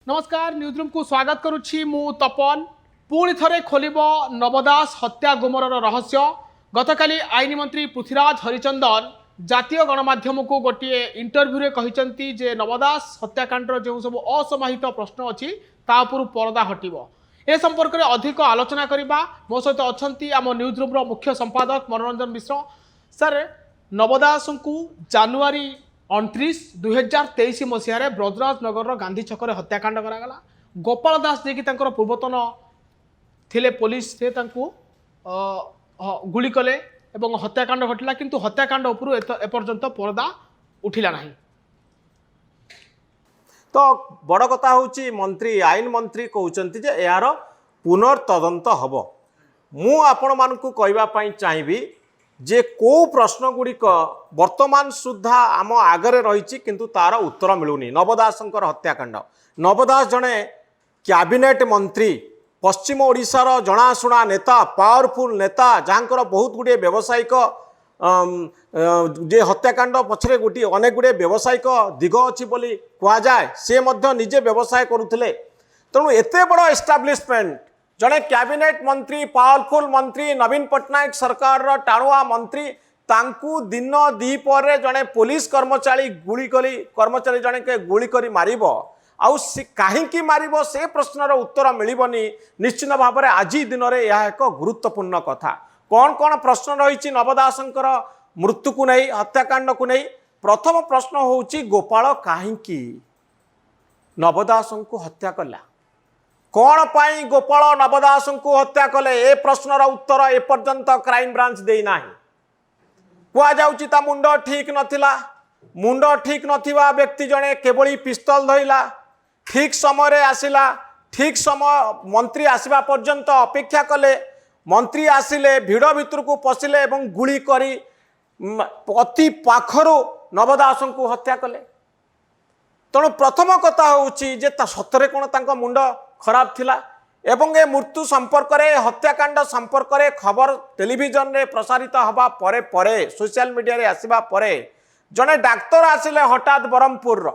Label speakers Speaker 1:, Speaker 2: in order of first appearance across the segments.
Speaker 1: नमस्कार news room को स्वागत करुच्ची मु तपन पुणी थरे खोलिब नवदास हत्या गुमरर रहस्य गतकाली आईन मंत्री पृथ्वीराज हरिचंदन जातीय गणमाध्यम को गोटे इंटरव्यू कहते जे नवदास हत्याकांड जो सब असमाहित प्रश्न अच्छी तापर परदा हटिब ए संपर्क में अधिक आलोचना करवा मो सहित अच्छा आम न्यूज रूम मुख्य संपादक मनोरंजन मिश्र सर नवदास को जानुरी 29/2023 मसीह ब्रजराज नगर गांधी छक हत्याकांड करागला गोपाल दास जी की पूर्वतन थिले पुलिस से गुली कले एवं हत्याकांड घटला किंतु हत्याकांड उपरू एपर्यंत पर्दा उठिला नहीं।
Speaker 2: तो बड़ कथा हूँ मंत्री आईन मंत्री कहते जे यार पुनर्तदंत हम मु आपण मानकु कहवाई चाहिए जे को प्रश्न गुड़िक वर्तमान सुधा आम आगरे रही किंतु तार उत्तर मिलूनी। नवदासंकर हत्याकांड नवदास जड़े कैबिनेट मंत्री पश्चिम ओडिशार जनाशुना नेता पावरफुल नेता जहाँकर बहुत गुड़े व्यावसायिक जे हत्याकांड पछरे गोटी अनेक गुड़े व्यावसायिक दिग अच्छी बोली कहुए सी निजे व्यवसाय करुले तेणु एते बड़ एस्टाब्लिशमेंट जड़े कैबिनेट मंत्री पावरफुल मंत्री नवीन पट्टनायक सरकार टाणुआ मंत्री तांकू दिन दीपर जड़े पुलिस कर्मचारी गुली करी कर्मचारी जड़े के गुली करी मारिब आउ कहीं मारिब से प्रश्नर उत्तर मिलबनी निश्चित भाव में आज दिन में यह एक गुरुत्वपूर्ण कथा। कौन कौन प्रश्न रही नवदासंकर मृत्यु को नहीं हत्याकांड को नहीं प्रथम प्रश्न होची गोपाल कहीं नवदास को हत्या कला कौन पाई गोपाल नवदास को हत्या कले ए प्रश्नर उत्तर एपर्यंत क्राइम ब्रांच देना कहुची ता मुंड ठीक नथिला मुंड ठीक नथिबा व्यक्ति जड़े केवली पिस्तल धइला ठीक समय आसिला ठीक समय मंत्री आसवा पर्यंत अपेक्षा कले मंत्री आसिले भिड़ भितर को पशिले एवं गुली करी अति पाखरु नवदास को हत्या कले। तेणु प्रथम कथा हूँ जे सतरे कौन तांको मुंड खराब थिला एवं ए मृत्यु संपर्क में हत्याकांड संपर्क में खबर टेलीविजन रे प्रसारित हवा परे परे सोशल मीडिया रे आसीबा परे जड़े डाक्तर आसिले हठात ब्रह्मपुर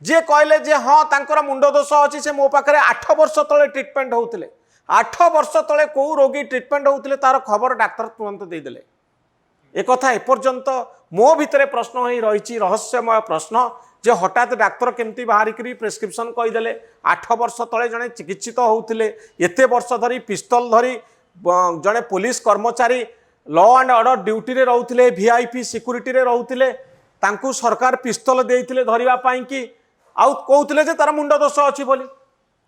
Speaker 2: जे कहले जे हाँ तांकर मुंड दोष अच्छी से मो पाखे 8 वर्ष तले ट्रिटमेंट होते 8 वर्ष तले कौ रोगी ट्रिटमेंट होते तार खबर डाक्तर तुरंत देदेले एक कथा एपर्यंत मो भितर प्रश्न ही रही रहस्यमय प्रश्न जे हठात डाक्तर केमती बाहरिक प्रेस्क्रिप्शन कहीदेले 8 वर्ष तले जड़े चिकित्सित होते एते वर्ष धरी पिस्तल धरी जड़े पुलिस कर्मचारी लॉ एंड ऑर्डर ड्यूटी रे रहउथिले वीआईपी सिक्यूरिटी रे रहउथिले तांकू सरकार पिस्तल देइथिले धरिबा पाई कि आउ कहउथिले जे तार मुंड दोष अछि बोली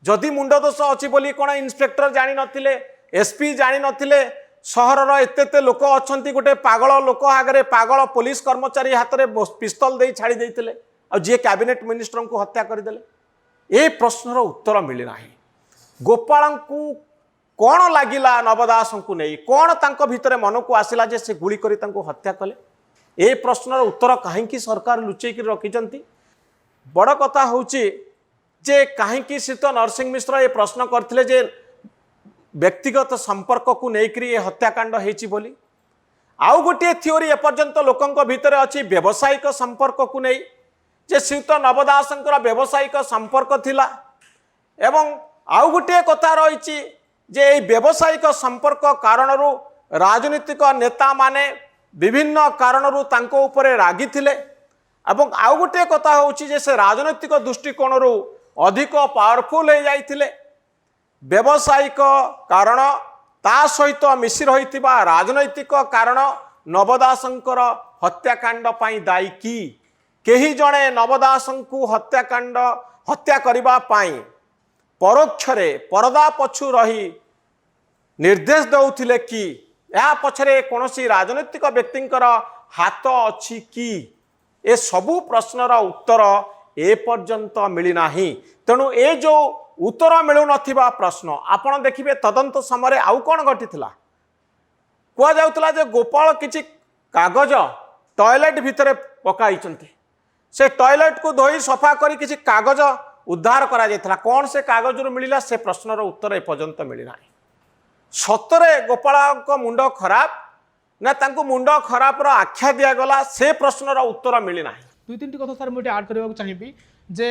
Speaker 2: जदि मुंड दोष अछि बोली कोन इंस्पेक्टर जानि नथिले एसपी जानि नथिले सहरर एते लोक अछंती गोटे पागल लोक आगे पागल पुलिस कर्मचारी हाथ में पिस्तल दे छाड़ी देइथिले आ जे कैबिनेट मिनिस्टर को हत्या करदेले ए प्रश्नर उत्तर मिलना गोपाल को कौन लगिला नवदास को नहीं कौन तांको भितर मन को आसिला जे से गुली करी तांको हत्या कले ए प्रश्नर उत्तर कहीं सरकार लुचेक रखिंट बड़ कथा हूँ जे कहीं श्रीत नरसिंह मिश्र ये प्रश्न करथिले जे व्यक्तिगत संपर्क को लेकर ये हत्याकांड होती बोली आउ गोटे थ्योरी एपर्यंत लोकों भितर अच्छी व्यावसायिक संपर्क को नहीं जे श्रीत नवदासंकर व्यावसायिक संपर्क थिला एवं आउ गोटे कथा रही जे व्यावसायिक संपर्क कारणरू राजनीतिक नेता माने विभिन्न कारणरू तांको उपरे रागी थिले एवं आउ गोटे कथा होची जे से राजनीतिक दृष्टिकोणरू अधिक पावरफुल हो जाइथिले व्यावसायिक कारण ता सहित मिशी रही राजनैतिक कारण नवदासंकर हत्याकांड पाई दायी की केही जड़े नवदास को हत्याकांड हत्या करबा पाई परोक्षरे परदा पछु रही निर्देश दौथिले कि या पछरे कौनसी राजनैतिक व्यक्तिंकर हाथ अच्छी कि ए सबू प्रश्नर उत्तर ए पर्यंत मिलना तेणु ए जो उत्तर मिलू नथिबा प्रश्न आपण देखिए तदंत समय आउ कौन घटी कह जाउतला जे गोपाल किछि कागज टॉयलेट भितर पकाई से टॉयलेट को धोई सफा करी किसी कागज उद्धार करा जायथला कौन से कागज रू मिलिला से प्रश्नर उत्तर एपर्यंत मिलना सतरे गोपाल मुंड खराब ना तांको मुंड खराब आख्या दिगला से प्रश्नर उत्तर मिलना
Speaker 1: दुई तीन कथा सर मुझे आड करने चाहिए जे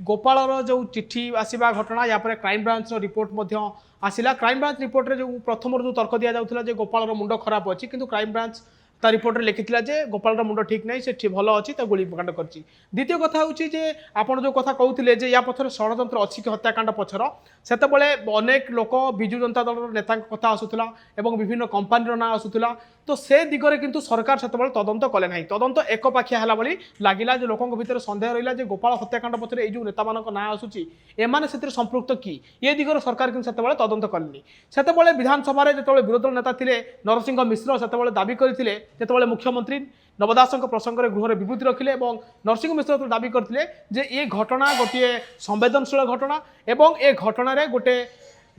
Speaker 1: गोपालर जो चिठी आसवा घटना या पर क्राइम ब्रांच रिपोर्ट आसिला क्राइम ब्रांच रिपोर्ट रे जो प्रथम जो तर्क दि जाऊला जे गोपालर मुंड खराब अच्छी किंतु क्राइम ब्रांच ता रिपोर्ट रे लिखिथिला जे गोपालर मुंड ठीक नहीं से भल अच्छी तो गुली कांड करछि। द्वितीय कथा होची जे आपण जो कथा कहउथिले जे या पछर षडयंत्र अच्छी कि हत्याकांड पछर सेतबेले अनेक लोक बिजु जनता दल नेता कथा आसुथिला एवं विभिन्न कंपनी ना आसुथिला तो से दिगरे किंतु सरकार सेतबेले तदंत कले नाही तदंत एक पाखिया हला बली लागिला जे लोकंक भितर संदेह रहिला जे गोपाल हत्याकांड पछर ए जो नेता मानक ना आसुची एमाने सेतिर संपृक्त कि ये दिगरे सरकार किंतु सेतबेले तदंत कलेनी। सेतबेले विधानसभा रे जेतबेले विरोधी दल नेता थिले नरसिंह मिश्र सेतबेले दाबी करथिले जेतबेले मुख्यमंत्री नवदास प्रसंग में गृह विबृति रखिले और नरसिंह मिश्र तो दाबी करते जे ये घटना गोटे संवेदनशील घटना एवं ए घटना गोटे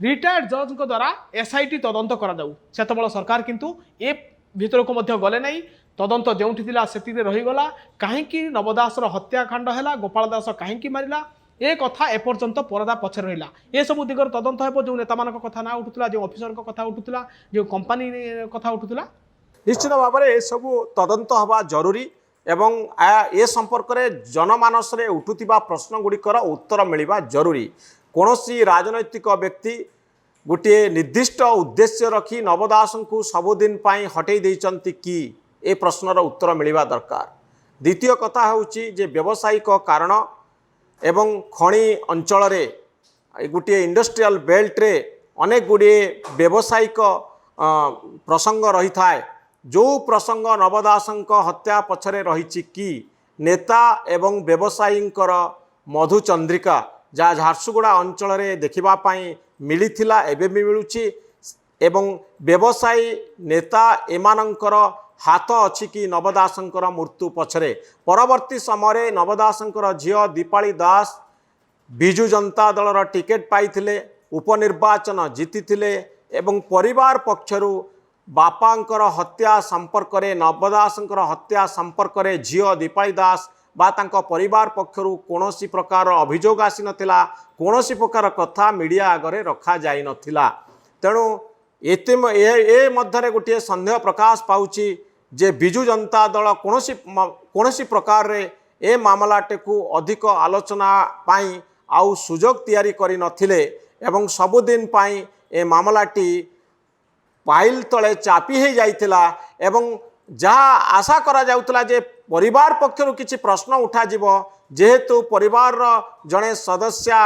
Speaker 1: रिटायर्ड जज द्वारा एसआईटी तदंत कर सरकार किंतु ए भीतर को गले नहीं तदंत जो से रहीगला कहीं नवदास हत्याकांड है गोपाल दास कहीं मारिला ए कथा एपर्यंत परदा पछे रहिला ए सब दिगर तदंत हेबो जो नेता मानक कथा ना उठुतला जो ऑफिसर को कथा उठुतला जो कंपनी कथा उठुतला
Speaker 2: निश्चित भाव में सबू तदंत हवा जरूरी एवं ए संपर्क में जनमानस रे उठुथिबा प्रश्न गुड़िकर उत्तर मिलवा जरूरी। कौन राजनैतिक व्यक्ति गोटे निर्दिष्ट उद्देश्य रखी नवदास को सबुदिन हटई देइचंती कि ए प्रश्नर उत्तर मिलवा दरकार। द्वितीय कथा होची जे व्यावसायिक कारण एवं खणी अंचल गोटे इंडस्ट्रियल बेल्ट रे अनेक गुड़े व्यावसायिक प्रसंग रही थाए जो प्रसंग नवदास हत्या पछरे रही कि नेता एवं व्यवसायींकर मधुचंद्रिका जहाँ झारसुगुड़ा अंचल देखापी मिलता एवं भी मिलूची एवं व्यवसायी नेता एमानंकर हाथ अच्छी कि नवदासंकर मृत्यु पछरे परवर्ती समय नवदासंकर झियो दीपाली दास बिजु जनता दलर टिकेट पाइथिले उपनिर्वाचन जीतिथिले एवं परिवार पक्षरु बापांकर हत्या संपर्क में नवदासंकर हत्या संपर्क में झियो दीपाली दास बा तांको परिवार पक्षरु कोनोसी प्रकार अभियोग आसी नथिला कोनोसी प्रकार कथा मीडिया आगरे रखा जाई नथिला। तेणु ए मध्यरे गोटे संदेह प्रकाश पाउची जे बिजु जनता दल कोनोसी प्रकार रे ए मामलाटे को अधिक आलोचना पाई आउ सुजोग तैयारी करि नथिले एवं सबुदिन पाई ए मामलाटी फाइल तले चापी हो जाइथिला एवं जहाँ आशा करा जाउतला जे परिवार पक्षरु किछि प्रश्न उठा जिवो जेहेतु परिवार जड़े सदस्य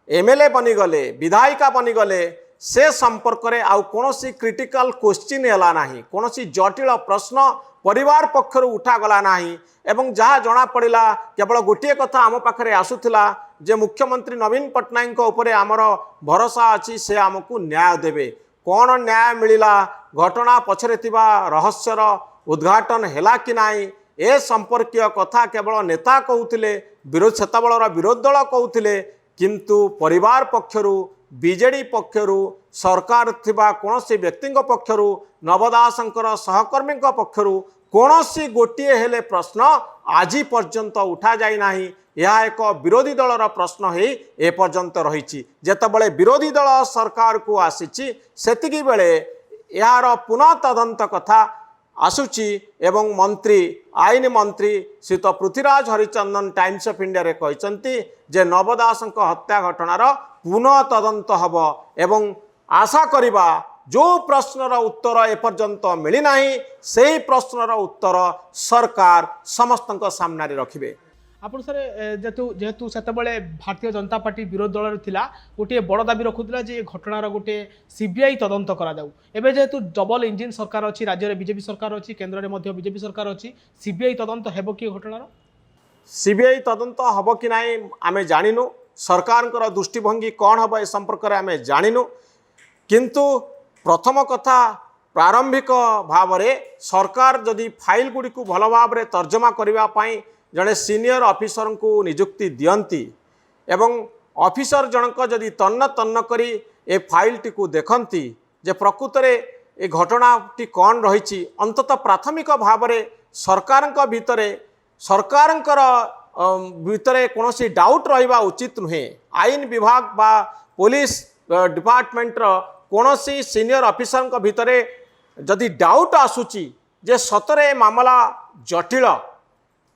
Speaker 2: एमएलए बनीगले विधायिका बनीगले से संपर्क में आउ कोनोसी क्रिटिकल क्वेश्चन है नाही कोनोसी जटिल प्रश्न परिवार पक्षरु उठागला नाही एवं जहाँ जना पड़ा केवल गोटे कथा आम पाखरे आसुथिला जे मुख्यमंत्री नवीन पट्टनायक उपरे आमर भरोसा अच्छी से आमको न्याय देवे कौन न्याय मिलला घटना पछरे थिबा रहस्यर उद्घाटन हैला कि नाही ए संपर्कीय कथा केवल नेता कहउथिले विरोध सेताबलर विरोध दल कहउथिले किंतु परिवार पक्षरु बीजेडी पक्षरु सरकार थिबा कोनोसी व्यक्तिंक पक्षरु नवदासंकर सहकर्मी पक्षरु कोनोसी गोटिए हेले प्रश्न आज पर्यंत उठा जाई नाही यह एक विरोधी दलर प्रश्न ही ए पर्यंत रही जेतबले विरोधी दल सरकार को आसीची सेतिकी बेले यार पुनः तदंत कथा आसुची एवं मंत्री आईन मंत्री श्रीत Prithviraj Harichandan Times of India रे कहचंती जे नवदासंक हत्या घटनार पुनः तदंत हब एवं आशा करिबा जो प्रश्नर उत्तर एपर्यंत मिली नाही सेही प्रश्नर उत्तर सरकार समस्तक सामने रखिबे।
Speaker 1: आपण सर जेहेतु सेतबेले भारतीय जनता पार्टी विरोध दल थिला गोटे बड़ दाबी रखुला जे घटनार गोटे सीबीआई तदंत करा जाऊ एबे जेहेतु डबल इंजिन सरकार अच्छी राज्य में बीजेपी सरकार अच्छी केन्द्र में बीजेपी सरकार अच्छी सीबीआई तदंत हेबो कि घटनार
Speaker 2: सीबीआई तदंत हब कि नाही आमे जानिनु सरकार दृष्टिभंगी कौन हम ए संपर्क में आमे जानिनु किंतु प्रथम कथा प्रारंभिक भाव में सरकार जदि फाइल गुड़ी को भल भाव में तर्जमा करने जड़े सीनियर ऑफिसर को नियुक्ति दियंती एवं ऑफिसर जनक जदि तन्न तन्न करी ए फाइल टी को देखती जे प्रकृत में ए घटनाटी कौन रही अंततः प्राथमिक भाव में सरकार भितर कौन डाउट रहा उचित नुहे आईन विभाग बा पुलिस डिपार्टमेंटर कौन सीनियर ऑफिसर भितर जदि डाउट आसूची जे सतरे मामला जटिल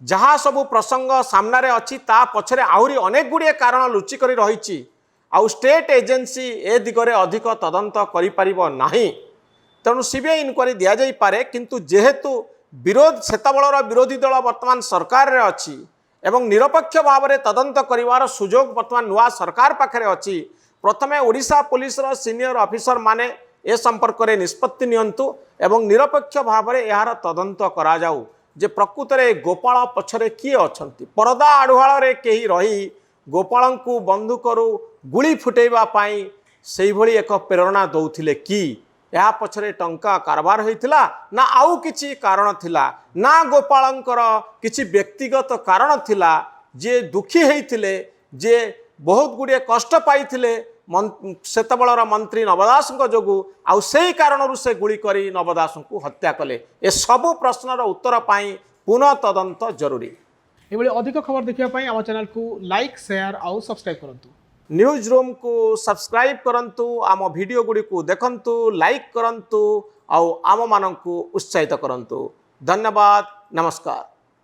Speaker 2: जहाँ सबू प्रसंग सामने अच्छी ता पछरे आहुरी अनेक गुड़िए कारण लुचिक रही आउ स्टेट एजेंसी ए दिगरे अधिक तदंत करि तेणु सीबीआई इनक्वारी दि जापे किंतु जेहेतु विरोध सेतबलर विरोधी दल वर्तमान सरकार रे अच्छी एवं निरपेक्ष भाव में तदंत करिवार सुजोग वर्तमान नुआ सरकार पाखे अच्छी प्रथमे ओडिशा पुलिस रो सीनियर ऑफिसर माने ए संपर्क में निष्पत्ति नियंतु एवं निरपेक्ष भाव में यार तदंत करा जाऊ जे प्रकृत में गोपाल पछरे किए अछंती परदा आढ़ुआल रे केही रही गोपाल को बंदूकरू गुली फुटेबा पाई सेही भली एक प्रेरणा दौथिले कि या पछरे टंका कारबार होइथिला ना आउ किछि कारण थिला ना गोपालंकर किछि व्यक्तिगत कारण थिला जे दुखी होइथिले जे बहुत गुड़िए कष्ट पाइथिले सेतबलर मंत्री नव दास जोगु आउ सेही कारणरू से गुली करी नव दास को हत्या कले ए सबु प्रश्नर उत्तर पाई पुनः तदंत जरूरी।
Speaker 1: एभली अधिक खबर देखिया आम चैनल को लाइक शेयर आउ सब्सक्राइब करंतु।
Speaker 2: न्यूज रूम को सब्सक्राइब करंतु आम वीडियो गुड़ी को देखंतु लाइक करंतु आउ आम मानक उत्साहित करंतु। धन्यवाद नमस्कार।